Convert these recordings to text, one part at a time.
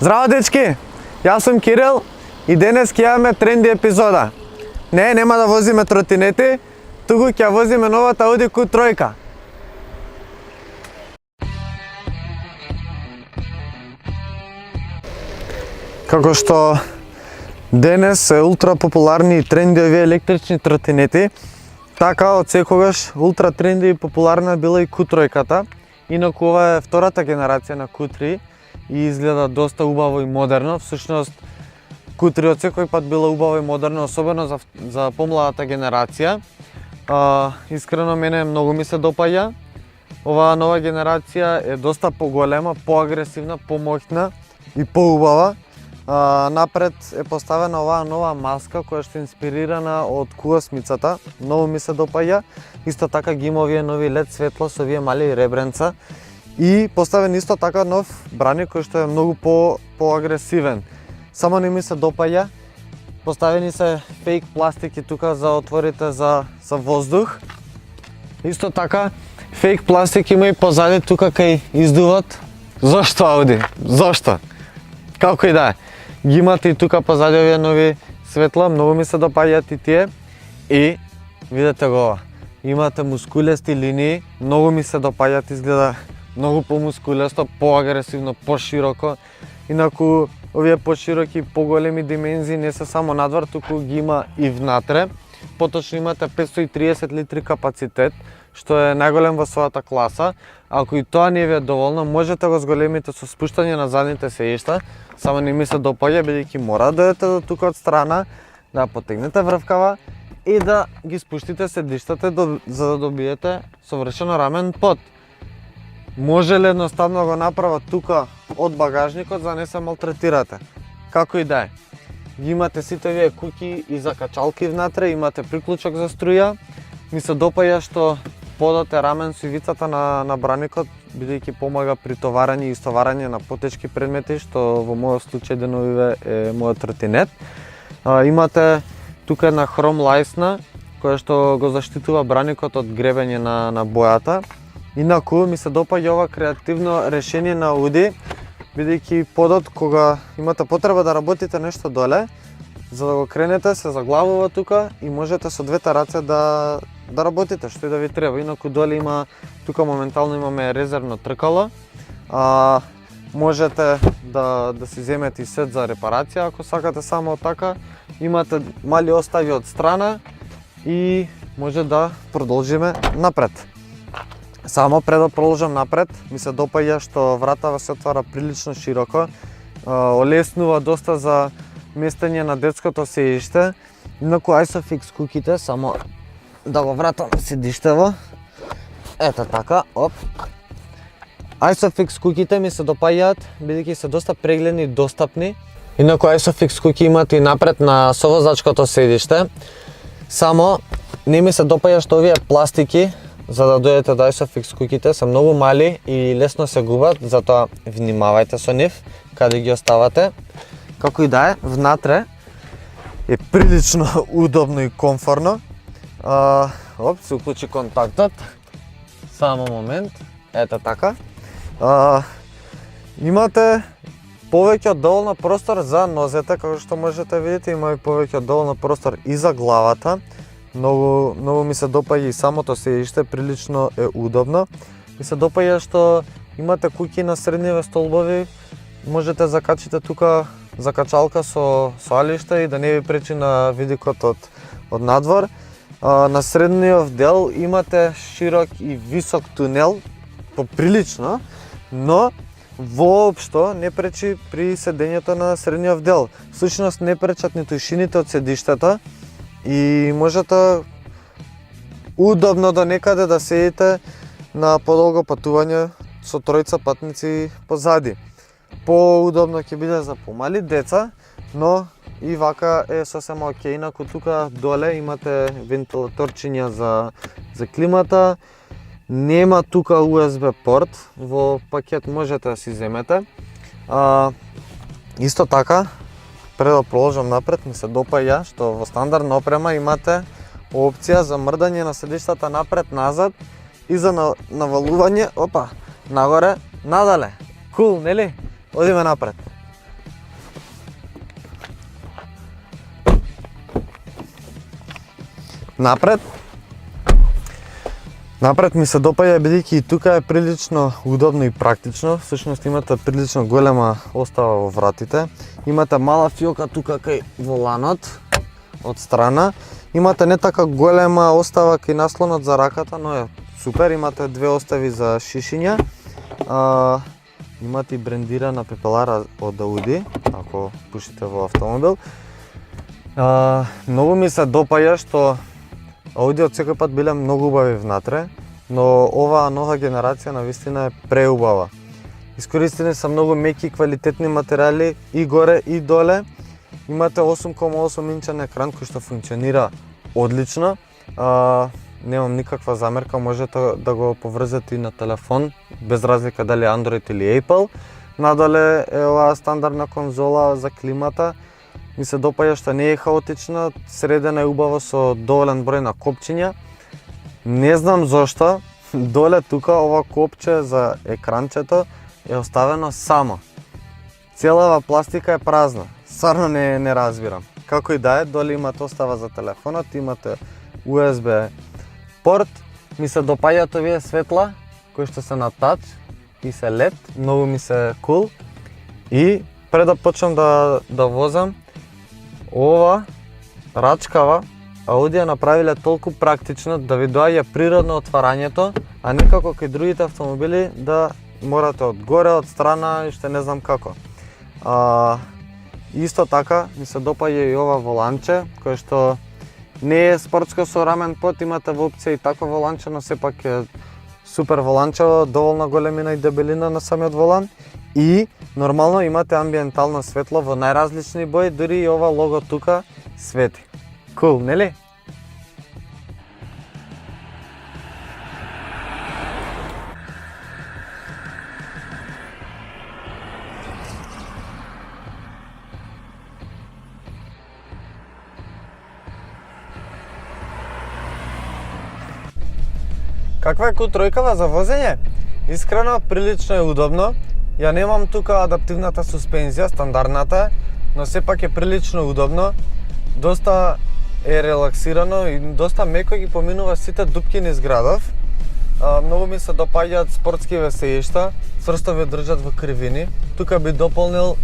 Здраво дечки, јас сум Кирил и денес ќе имаме тренди епизода. Не, нема да возиме тротинети, туку ќе возиме новата Audi Q3. Како што денес се ултра популарни и тренди овие електрични тротинети, така од секогаш ултра тренди и популарна била и Q3-ката. Инаку ова е втората генерација на Q3 и изгледа доста убаво и модерно. Всушност Q3 од секој пат била убаво и модерно, особено за помладата генерација. Искрено мене многу ми се допаѓа. Оваа нова генерација е доста поголема, поагресивна, помоќна и поубава. Напред е поставена оваа нова маска која што е инспирирана од Q8-цата. Многу ми се допаѓа. Исто така ги има овие нови LED светла со овие мали ребренца. И поставен исто така нов браник кој што е многу поагресивен. Само не ми се допаѓа. Поставени се фейк пластики тука за отворите за воздух. Исто така фейк пластик има и позади тука кај издуват. Зошто Audi? Зошто? Како и да е. Ги имате и тука позади овие нови светла, многу ми се допаѓаат и тие. И видете го ова. Имате мускулести линии, многу ми се допаѓаат, изгледа многу помускулесто, поагресивно, пошироко. Инаку овие пошироки, поголеми димензии не се само надвор, туку ги има и внатре. Поточно имате 530 литри капацитет, што е најголем во својата класа. Ако и тоа не ви е доволно, можете го зголемите со спуштање на задните седишта. Само не ми се допаѓа, бидејќи мора да дојдете до тука од страна, да потегнете врвкава и да ги спуштите седиштата за да добиете совршено рамен под. Може ли едноставно го направат тука од багажникот за да не се малтретирате? Како и да е. Ги имате сите овие куки и закачалки внатре, имате приклучок за струја. Ми се допаѓа што подот е рамен со ивицата на браникот, бидејќи помага при товарење и истоварање на потешки предмети, што во мојот случај деновиве е мојот тротинет. Имате тука една хром лајсна, која што го заштитува браникот од гребење на бојата. Инаку ми се допаѓа ова креативно решение на Audi, бидејќи подот кога имате потреба да работите нешто доле, за да го кренете се заглавува тука и можете со двете раце да работите што и да ви треба. Инаку доле има, тука моментално имаме резервно тркало. Можете да си земете и сет за репарација ако сакате само така. Имате мали остави од страна и може да продолжиме напред. Само пред да продолжам напред, ми се допаѓа што вратава се отвара прилично широко. Олеснува доста за местење на детското седиште. Инаку Isofix куките, само да го вратам седиштево. Ето така, оп. Isofix куките ми се допаѓаат, бидејќи се доста прегледни и достапни. Инаку Isofix куки имат и напред на совозачкото седиште. Само не ми се допаѓа што овие пластики за да дојдете до Isofix куките се многу мали и лесно се губат, затоа внимавајте со нив каде ги оставате. Како и да е, внатре е прилично удобно и комфорно. Оп, се уклучи контактот. Само момент. Ето така. Имате повеќе од доволно простор за нозете, како што можете видите, има и повеќе од доволно простор и за главата. Многу ми се допаѓа и самото седиште, прилично е удобно. Ми се допаѓа што имате куки на средниве столбови, можете закачите тука закачалка со алиште и да не ви пречи на видикот од надвор. На средниот дел имате широк и висок тунел, поприлично, но воопшто не пречи при седењето на средниот дел. Всушност не пречат ниту шините од седиштата и можете удобно до некаде да седите на подолго патување со тројца патници позади. Поудобно ќе биде за помали деца, но и вака е сосема окей. Инаку тука доле имате вентилаторчиња за климата. Нема тука USB порт, во пакет можете да си земете. Исто така, пред да продолжам напред, ми се допаѓа што во стандардна опрема имате опција за мрдање на седиштата напред-назад и за навалување, нагоре, надале. Кул, нели? Одиме напред. Напред ми се допаѓа бидејќи и тука е прилично удобно и практично. Всушност имате прилично голема остава во вратите. Имате мала фиока тука кај воланот од страна. Имате не така голема остава кај наслонот за раката, но е супер. Имате две остави за шишиња. Имате и брендирана пепелара од Audi, ако пушите во автомобил. Многу ми се допаѓа што Audi од секој пат биле многу убави внатре, но оваа нова генерација навистина е преубава. Искористени се многу меки квалитетни материјали и горе и доле. Имате 8,8 инчен екран кој што функционира одлично. Немам никаква замерка, можете да го поврзете и на телефон, без разлика дали Android или Apple. Надале е оваа стандардна конзола за климата. Ми се допаѓа што не е хаотична, средена е убаво со доволен број на копчиња. Не знам зошто, доле тука ова копче за екранчето е оставено само. Целава пластика е празна, стварно не разбирам. Како и да е, доле имате остава за телефонот, имате USB порт. Ми се допаѓаат овие светла кои што се на тач и се LED, многу ми се кул. И пред да почнам да возам, ова рачкава Audi ја направиле толку практично да ви доаѓа природно отварањето, а не како кај другите автомобили да морате од горе, од страна и што не знам како. Исто така ми се допаѓа и ова воланче, кое што не е спортско со рамен под, имате во опција и такво воланче, но сепак е супер воланчево, доволна големина и дебелина на самиот волан. И нормално имате амбиентално светло во најразлични бои, дури и ова лого тука свети. Кул, нели? Каква е Q3 за возење? Искрено, прилично е удобно. Ја немам тука адаптивната суспензија, стандардната, но сепак е прилично удобно. Доста е релаксирано и доста меко ги поминува сите дупки низ градов. Многу ми се допаѓаат спортски весеишта, цврсто ве држат во кривини. Тука би дополнил,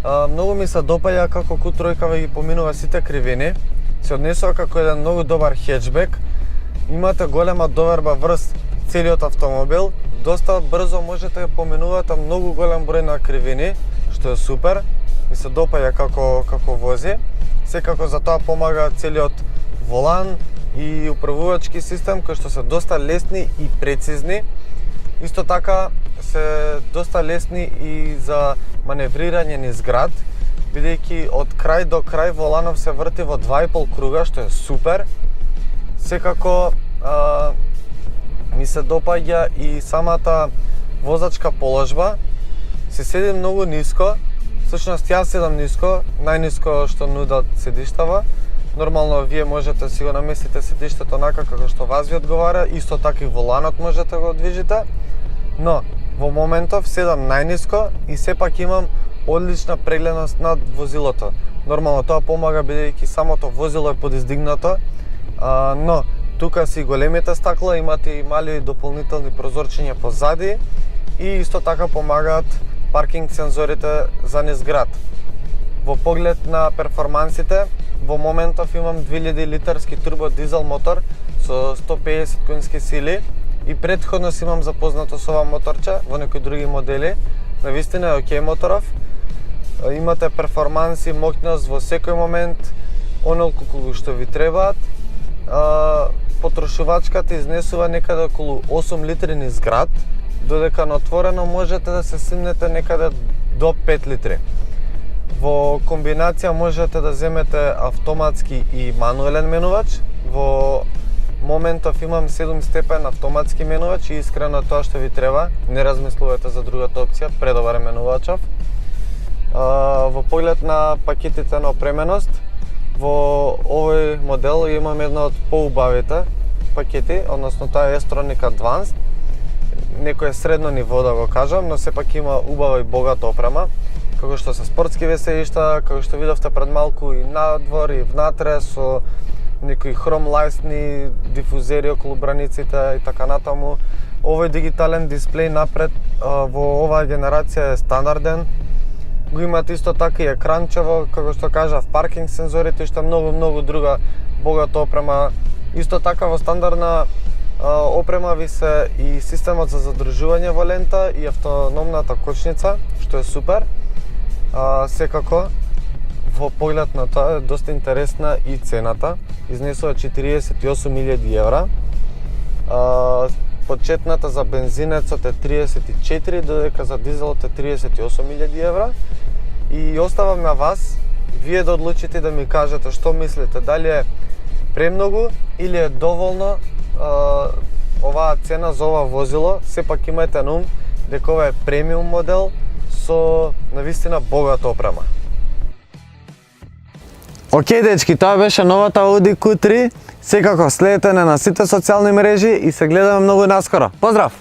многу ми се допаѓа како Q3 ве ги поминува сите кривини. Се однесува како еден многу добар хетчбек. Имате голема доверба врз целиот автомобил. Доста брзо можете да поминувате многу голем број на кривини, што е супер. Ми се допаѓа како вози. Секако за тоа помага целиот волан и управувачки систем кои што се доста лесни и прецизни. Исто така се доста лесни и за маневрирање низ град, бидејќи од крај до крај воланов се врти во 2,5 круга, што е супер. Секако ми се допаѓа и самата возачка положба. Се седи многу ниско. Всушност јас седам ниско, најниско што нудат седиштава. Нормално вие можете си го наместите седиштето онака како што вас ви одговара, исто така и воланот можете го движите. Но во моментов седам најниско и сепак имам одлична прегледност над возилото. Нормално тоа помага бидејќи самото возило е подиздигнато, но тука си големите стакла, имате и мали дополнителни прозорчиња позади и исто така помагаат паркинг сензорите за низ град. Во поглед на перформансите, во моментов имам 2000 литарски турбо дизел мотор со 150 конски сили и претходно си имам запознато со ова моторче во некои други модели. Навистина е окей моторов. Имате перформанси, моќност во секој момент, онолку што ви требаат. Потрошувачката изнесува некаде околу 8 литри низ град, додека на отворено можете да се симнете некаде до 5 литри. Во комбинација можете да земете автоматски и мануелен менувач. Во моментов имам 7 степен автоматски менувач и искрено тоа што ви треба. Не размислувате за другата опција, предобар менувачов. Во поглед на пакетите на опременост, во овој модел имам една од поубавите пакети, односно тоа е S-Tronic Advanced. Некој средно ниво да го кажам, но сепак има убава и богата опрема, како што се спортски веселишта, како што видовте пред малку и надвор и внатре со некои хромлайсни дифузери околу браниците и така натаму. Овој дигитален дисплеј напред во оваа генерација е стандарден. Го имате исто така и екранчево, како што кажав, паркинг сензорите, што многу друга богата опрема. Исто така во стандардна опрема ви се и системот за задржување во лента и автономната кочница, што е супер. Секако, во поглед на тоа е доста интересна и цената. Изнесува 48.000 евра. Почетната за бензинецот е 34, додека за дизелот е 38.000 евра. И оставам на вас, вие да одлучите да ми кажете што мислите, дали е премногу или е доволно оваа цена за ова возило. Сепак имајте на ум дека ова е премиум модел со навистина богата опрема. Океј дечки, тоа беше новата Audi Q3. Секако следете на сите социјални мрежи и се гледаме многу наскоро. Поздрав!